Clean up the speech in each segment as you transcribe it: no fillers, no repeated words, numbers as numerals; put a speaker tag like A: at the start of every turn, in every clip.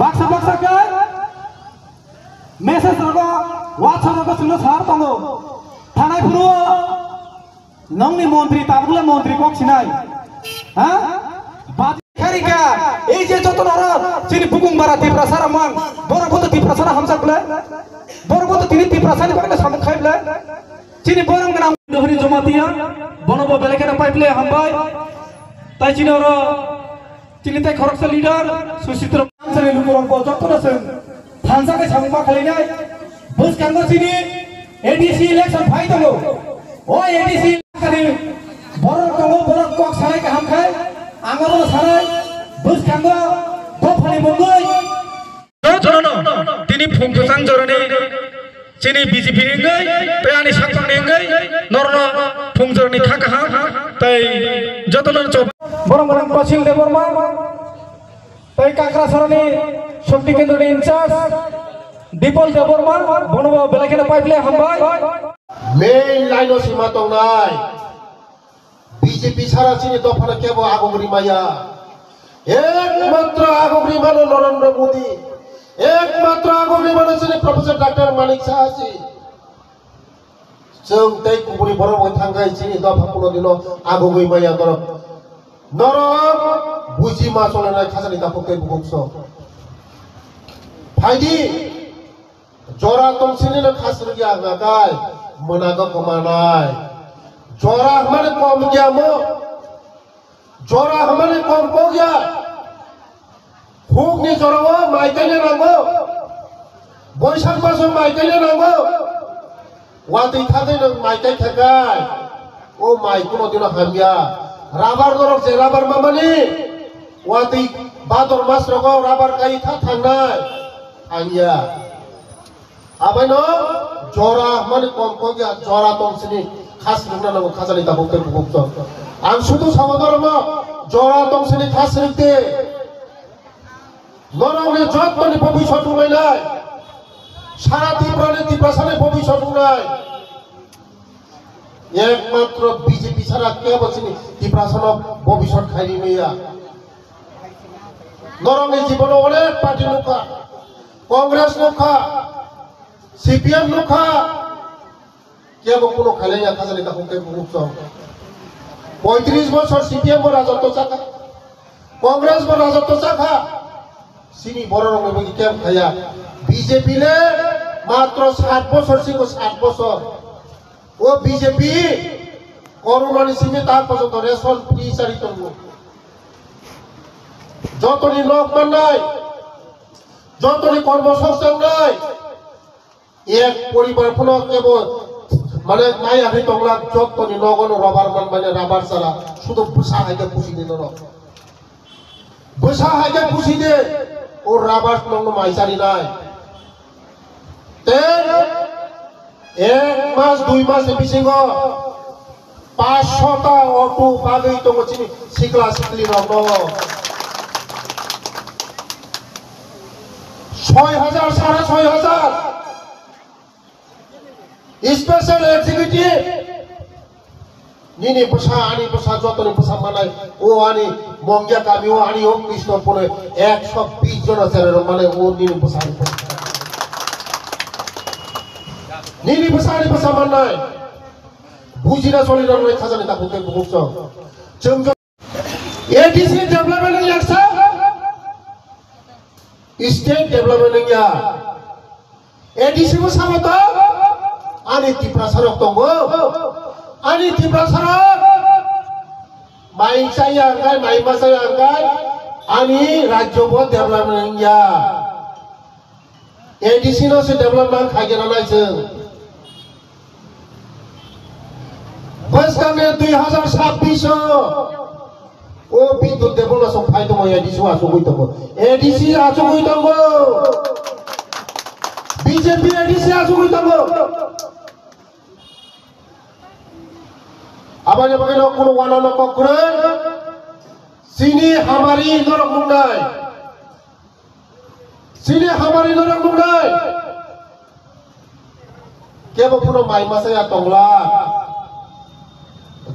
A: baksa baksa ke message raga WhatsApp raga suno sar tango thanai puru nongni মন্ত্রী তাবুলে মন্ত্রী cock sinai ha Karika, এই যত নরা চিনি বুকুং বারা তিপ্রাসারা মান বড় বড় তিপ্রাসারা হামসাকলে বড় বড় তিনি তিপ্রাসানি বারে সামনে খাইবলে চিনি বরং নাম দহরি জমাতিয়া বনব বেলেকেনা পাইবলে হামবাই তাই চিনি ওর চিনি তাই খরকসা লিডার সুচিত্র সানি লুকুরং কো যত রসেন থানসাকে সামবা খালিনাই বুস কাঙ্গ চিনি এডিসি ইলেকশন ফাই দঙ্গো ও এডিসি কানি বড় দঙ্গো বড় কক সারাই কা হাম খাই Angalo sarai, bus kanggo, bopani mongoi. Jono, tini pungkusang jorani, cini BJP nengai, peani sakang nengai, norno pungjorani khakha, tai jotonon chop. Borong-borong pasil deborma, tai kakra sarani, shakti kendra ni incharge, dipol deborma, bonobo belakena pipeline hambai.
B: Main line o sima tongnai. BJP সারা চিনি দফানা কেবল আগমরি মায়া একমাত্র আগমরি মানে নরেন্দ্র মোদী একমাত্র আগমরি মানে চিনি professor doctor মানিক সাহাজি जों তাই কুবুরি বড় থাঙ্গাই চিনি দফা কোনো দিন আগমরি মায়া দর নরম বুঝি মা চলে না খাজানি দাপকে বুকস ফাইদি জরা তমসিনি না খাসরগি আগাগাই মনাগ কমানাই जोरा हमारे कौम गया मो जोरा हमारे कौम को गया फूक नहीं जोरा वो माइकले नांगो बोईशाख मासो माइकले नांगो वाती थाके न माइकल थकाय ओ माइको न दिनो हामिया राबार दरक जे राबार मामानी वाती बादर मास रगो राबार काई था थांनाय हामिया आबाय न जोरा हमारे कौम को गया जोरा तमसिनी खास रुगना नांगौ खाजानि दाबुके बुबुक्स आं सुदु सावदरमा जरा तंसिनि खास रिक्ते नरावनि जत्तनि भबिष्यत बुंनाय सारा तिब्रानि तिब्रासानि भबिष्यत बुंनाय एकमात्र बीजेपी सारा केबसिनि तिब्रासानो भबिष्यत खाइनि मैया नरावनि जीवनाव अनेक पार्टी नुखा कांग्रेस नुखा सीपीएम नुखा কেবল কোনো খাইলাইয়া খাজানি দাবুকে বুকস 35 বছর সিপিএম রাজত্ব চাকা কংগ্রেস রাজত্ব চাকা সিনি বড় রঙে বগি কেম খায়া বিজেপি লে মাত্র 7 বছর সিগো 7 বছর ও বিজেপি করোনানি সিমে তার পর্যন্ত রেশন ফ্রি চারিত যতনি লোক নাই যতনি কর্মসংস্থান নাই এক পরিবার ফল কেবল মানে নাই আহি তংলা যতনি নগন রবার মান মানে রাবার সারা শুধু বুসা হাইকে পুষি দিন র বুসা হাইকে পুষি দে ও রাবার নং মাইসারি নাই তে এক মাস দুই মাস বিসিঙ্গ 500টা অটো বাগৈ তো চিনি সিকলা সিকলি রব 6000 6500 स्पेशल एक्टिविटी निनी बसा आनी बसा जतनी बसा मानाय ओ आनी मंगिया कामी ओ आनी ओ कृष्णपुरे 120 जन আছে মানে ও নিনি बसा मानाय बुजिना सलिना रय खाजानि दाबुके बुकस जों एडीसी डेभलपमेन्ट याक्सा स्टेट डेभलपमेन्ट या एडीसी को सामत आनी तिप्रासारक दङ आनी तिप्रासारक माइसाया अंगाय माइमासाया अंगाय आनी राज्यबो डेभलपमेन्ट या एडीसी नो से डेभलपमेन्ट खागेरा नायजों बसकाने 2026 ओ बिद्युत डेभलपमेन्ट फाइदो एडीसी आसुगै दङ एडीसी आसुगै दङ बीजेपी एडीसी आसुगै दङ आबाने बगे न कोनो वाना न ककरे सिनी हमारी नरक मुंडाय सिनी हमारी नरक मुंडाय केबो पुनो माइ मासाया तंगला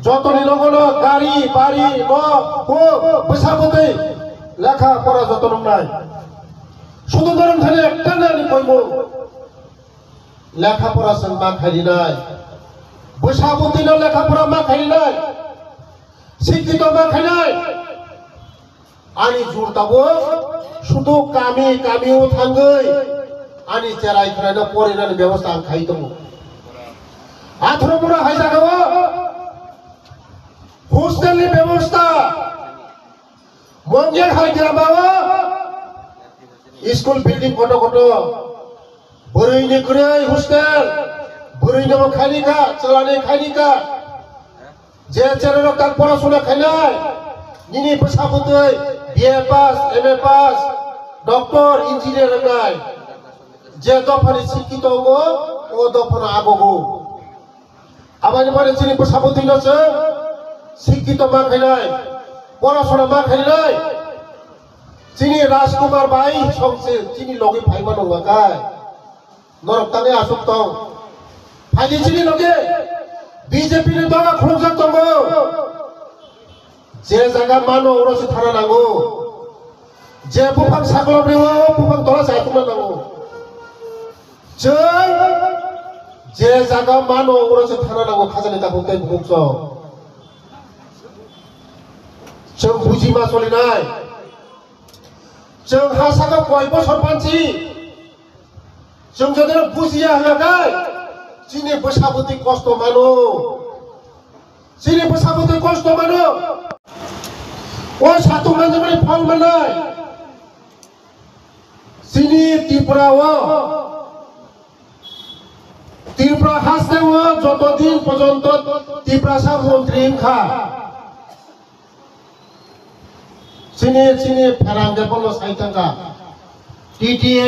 B: जतनि नगन गाड़ी बाड़ी न को बैसागोदै লেখা পড়া যতন নাই শুধু ধরুন খালি একটা না আমি কইব লেখাপড়া সঙ্গ মা খাইলি নাই বৈশাবতী লেখাপড়া মা খাইলি নাই শিক্ষিত মা খাই নাই আনি জুড়তাবো শুধু কামিও থাঙ্গই আনি চেরাই খাই না পরে না ব্যবস্থা আন খাই দেবো আথর পুরা হাই যাবো হোস্টেলের ব্যবস্থা মঞ্জে হাই যাবাবো স্কুল বিল্ডিং কত কত বরৈনি করে হোস্টেল বরৈনি খাইনিকা চালানি খাইনিকা যে চেরার তার পড়াশোনা খাই নাই নিনি বৈশাবতী BA pass MA pass doctor engineer নাই যে দফানি শিক্ষিত গো ও দফানা আগবো আবার মানে চিনি বৈশাবতী আছে শিক্ষিত মা খাই নাই পড়াশোনা মা খাই নাই চিনি রাজকুমার ভাই সংসে চিনি লগে ভাইমা নঙ্গা গায় নরকতানে আসুক তং ফাইনি চিনি লগে বিজেপি নি দলা খুলজাক তঙ্গ যে জায়গা মানো ওরসে থানা নাঙ্গো যে বুফাং সাগলম রেও বুফাং দলা সাইতুনা নাঙ্গো যে জায়গা মানো ওরসে থানা নাঙ্গো খাজানি তা বুকতে বুকছ जों बुजिमा सलिनाय जों हासागा कय बছর मानसि जों जदि बुजिया हलागाय जिनि बैसाबतী कष्ट मानो जिनि बैसाबतী कष्ट मानो ओ सातु मानसिफोरनि फल मोननाय जिनि त्रिपुरा हासनायाव যতদিন পর্যন্ত ত্রিপুরা মন্ত্রী খা চিনি ফেরাঙ্গে বললো সাইতাঙ্গা টিটিএ